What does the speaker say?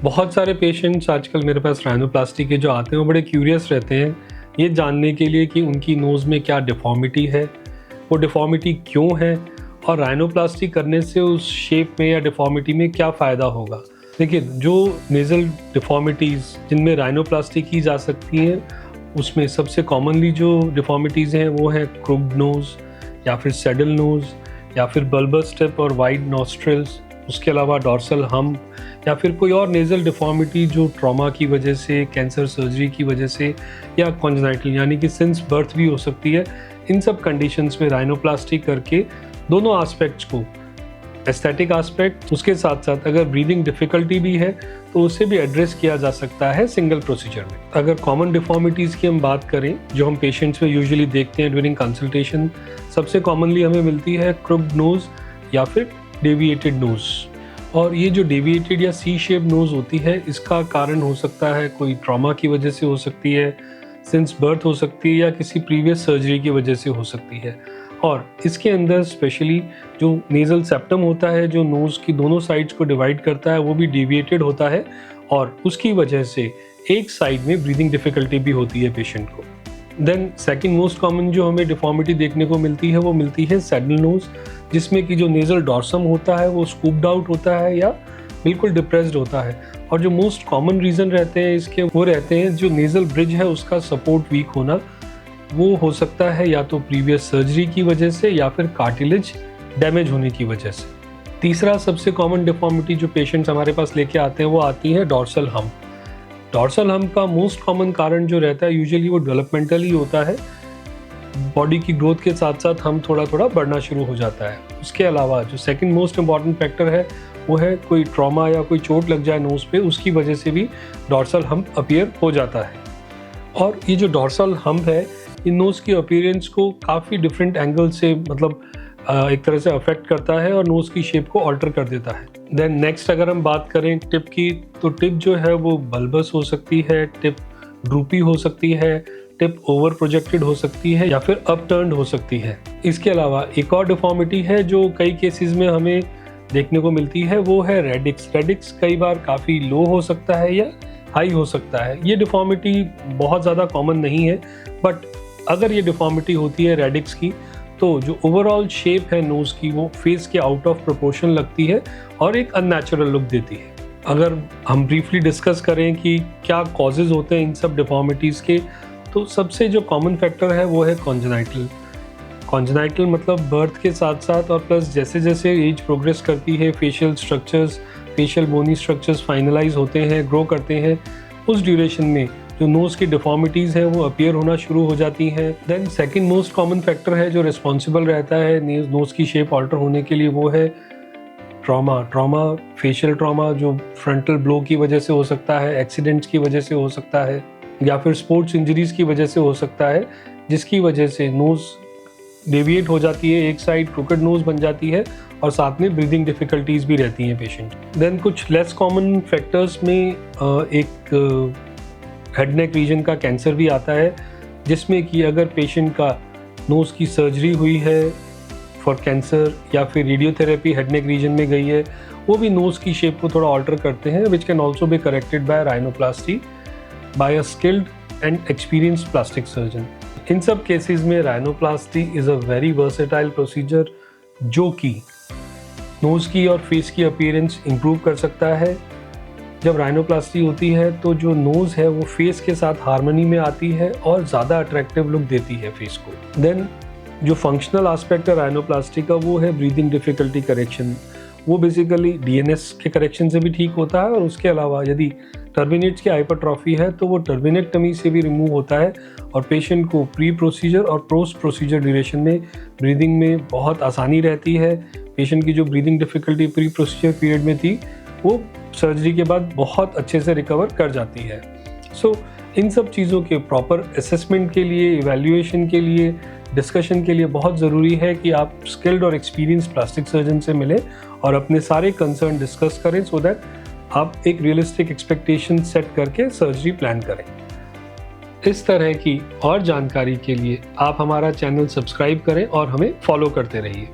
बहुत सारे पेशेंट्स आजकल मेरे पास राइनोप्लास्टी के जो आते हैं वो बड़े क्यूरियस रहते हैं ये जानने के लिए कि उनकी नोज़ में क्या डिफ़ॉर्मिटी है, वो डिफ़ॉर्मिटी क्यों है और राइनोप्लास्टी करने से उस शेप में या डिफ़ॉर्मिटी में क्या फ़ायदा होगा। देखिए, जो नेज़ल डिफ़ॉर्मिटीज़ जिनमें राइनोप्लास्टी की जा सकती हैं उसमें सबसे कॉमनली जो डिफ़ॉर्मिटीज़ हैं वो हैं क्रुक्ड नोज़ या फिर सैडल नोज़ या फिर बल्बस टिप और वाइड नॉस्ट्रिल्स, उसके अलावा डॉर्सल हम्प या फिर कोई और नेज़ल डिफ़ॉर्मिटी जो ट्रॉमा की वजह से, कैंसर सर्जरी की वजह से या कॉन्जेनाइटल यानी कि सिंस बर्थ भी हो सकती है। इन सब कंडीशंस में राइनोप्लास्टी करके दोनों एस्पेक्ट्स को, एस्थेटिक एस्पेक्ट, उसके साथ साथ अगर ब्रीदिंग डिफ़िकल्टी भी है तो उसे भी एड्रेस किया जा सकता है सिंगल प्रोसीजर में। अगर कॉमन डिफ़ॉर्मिटीज़ की हम बात करें जो हम पेशेंट्स में यूजुअली देखते हैं ड्यूरिंग कंसल्टेशन, सबसे कॉमनली हमें मिलती है क्रुक्ड नोज़ या फिर डेविएटेड नोज़। और ये जो डेविएटेड या सी शेप नोज़ होती है इसका कारण हो सकता है कोई ट्रॉमा की वजह से हो सकती है, सिंस बर्थ हो सकती है या किसी प्रीवियस सर्जरी की वजह से हो सकती है। और इसके अंदर स्पेशली जो नेज़ल सेप्टम होता है जो नोज़ की दोनों साइड्स को डिवाइड करता है वो भी डेविएटेड होता है और उसकी वजह से एक साइड में ब्रीदिंग डिफ़िकल्टी भी होती है पेशेंट को। देन सेकंड मोस्ट कॉमन जो हमें डिफ़ॉर्मिटी देखने को मिलती है वो मिलती है सैडल नोज़, जिसमें कि जो नेज़ल डॉर्सम होता है वो स्कूप्ड आउट होता है या बिल्कुल डिप्रेस्ड होता है। और जो मोस्ट कॉमन रीज़न रहते हैं इसके वो रहते हैं जो नेज़ल ब्रिज है उसका सपोर्ट वीक होना, वो हो सकता है या तो प्रीवियस सर्जरी की वजह से या फिर कार्टिलेज डैमेज होने की वजह से। तीसरा सबसे कॉमन डिफ़ॉर्मिटी जो पेशेंट्स हमारे पास लेके आते हैं वो आती है डॉर्सल हम्प। डॉर्सल हम्प का मोस्ट कॉमन कारण जो रहता है यूजुअली वो डेवलपमेंटल ही होता है, बॉडी की ग्रोथ के साथ साथ हम थोड़ा थोड़ा बढ़ना शुरू हो जाता है। उसके अलावा जो सेकंड मोस्ट इम्पॉर्टेंट फैक्टर है वो है कोई ट्रॉमा या कोई चोट लग जाए नोज़ पे, उसकी वजह से भी डॉर्सल हम्प अपीयर हो जाता है। और ये जो डॉर्सल हम्प है इन नोज़ की अपीयरेंस को काफ़ी डिफरेंट एंगल से मतलब एक तरह से अफेक्ट करता है और नोज़ की शेप को ऑल्टर कर देता है। देन नेक्स्ट अगर हम बात करें टिप की, तो टिप जो है वो बल्बस हो सकती है, टिप ड्रूपी हो सकती है, टिप ओवर प्रोजेक्टेड हो सकती है या फिर अपटर्न्ड हो सकती है। इसके अलावा एक और डिफ़ॉर्मिटी है जो कई केसेस में हमें देखने को मिलती है वो है रेडिक्स। रेडिक्स कई बार काफ़ी लो हो सकता है या हाई हो सकता है। ये डिफ़ॉर्मिटी बहुत ज़्यादा कॉमन नहीं है, बट अगर ये डिफ़ॉर्मिटी होती है रेडिक्स की तो जो ओवरऑल शेप है नोज़ की वो फेस के आउट ऑफ प्रोपोर्शन लगती है और एक अननेचुरल लुक देती है। अगर हम ब्रीफली डिस्कस करें कि क्या कॉजेज़ होते हैं इन सब डिफ़ॉर्मिटीज़ के, तो सबसे जो कॉमन फैक्टर है वो है कॉन्जेनाइटल। कॉन्जेनाइटल मतलब बर्थ के साथ साथ और प्लस जैसे जैसे एज प्रोग्रेस करती है फेशियल स्ट्रक्चर्स, फेशियल बोनी स्ट्रक्चर्स फाइनलाइज होते हैं, ग्रो करते हैं, उस ड्यूरेशन में जो नोज़ की डिफ़ॉर्मिटीज़ हैं वो अपीयर होना शुरू हो जाती हैं। Then second most common factor है जो रिस्पॉन्सिबल रहता है नोज़ की शेप ऑल्टर होने के लिए वो है ट्रॉमा। फेशियल ट्रॉमा जो फ्रंटल ब्लो की वजह से हो सकता है, एक्सीडेंट्स की वजह से हो सकता है या फिर स्पोर्ट्स इंजरीज़ की वजह से हो सकता है, जिसकी वजह से नोज़ डेविएट हो जाती है, एक साइड क्रूकेड नोज़ बन जाती है और साथ में ब्रीदिंग डिफ़िकल्टीज़ भी रहती हैं पेशेंट। देन कुछ लेस कॉमन फैक्टर्स में एक हेड नेक रीजन का कैंसर भी आता है, जिसमें कि अगर पेशेंट का नोज़ की सर्जरी हुई है फॉर कैंसर या फिर रेडियोथेरेपी हेड नेक रीजन में गई है, वो भी नोज़ की शेप को थोड़ा ऑल्टर करते हैं, which can also be corrected by rhinoplasty by a skilled and experienced plastic surgeon. इन सब केसेस में rhinoplasty is a very versatile procedure जो कि नोज़ की और फेस की अपीयरेंस इम्प्रूव कर सकता है। जब राइनोप्लास्टी होती है तो जो नोज़ है वो फेस के साथ हार्मनी में आती है और ज़्यादा अट्रैक्टिव लुक देती है फेस को। देन जो फंक्शनल एस्पेक्ट है राइनोप्लास्टी का वो है ब्रीदिंग डिफ़िकल्टी करेक्शन। वो बेसिकली डीएनएस के करेक्शन से भी ठीक होता है और उसके अलावा यदि टर्बिनेट्स की हाइपरट्रॉफी है तो वो टर्बिनेक्टमी से भी रिमूव होता है और पेशेंट को प्री प्रोसीजर और पोस्ट प्रोसीजर ड्यूरेशन में ब्रीदिंग में बहुत आसानी रहती है। पेशेंट की जो breathing difficulty pre procedure period में थी वो सर्जरी के बाद बहुत अच्छे से रिकवर कर जाती है। सो इन सब चीज़ों के प्रॉपर असेसमेंट के लिए, इवैल्यूएशन के लिए, डिस्कशन के लिए बहुत ज़रूरी है कि आप स्किल्ड और एक्सपीरियंस्ड प्लास्टिक सर्जन से मिलें और अपने सारे कंसर्न डिस्कस करें सो दैट आप एक रियलिस्टिक एक्सपेक्टेशन सेट करके सर्जरी प्लान करें। इस तरह की और जानकारी के लिए आप हमारा चैनल सब्सक्राइब करें और हमें फॉलो करते रहिए।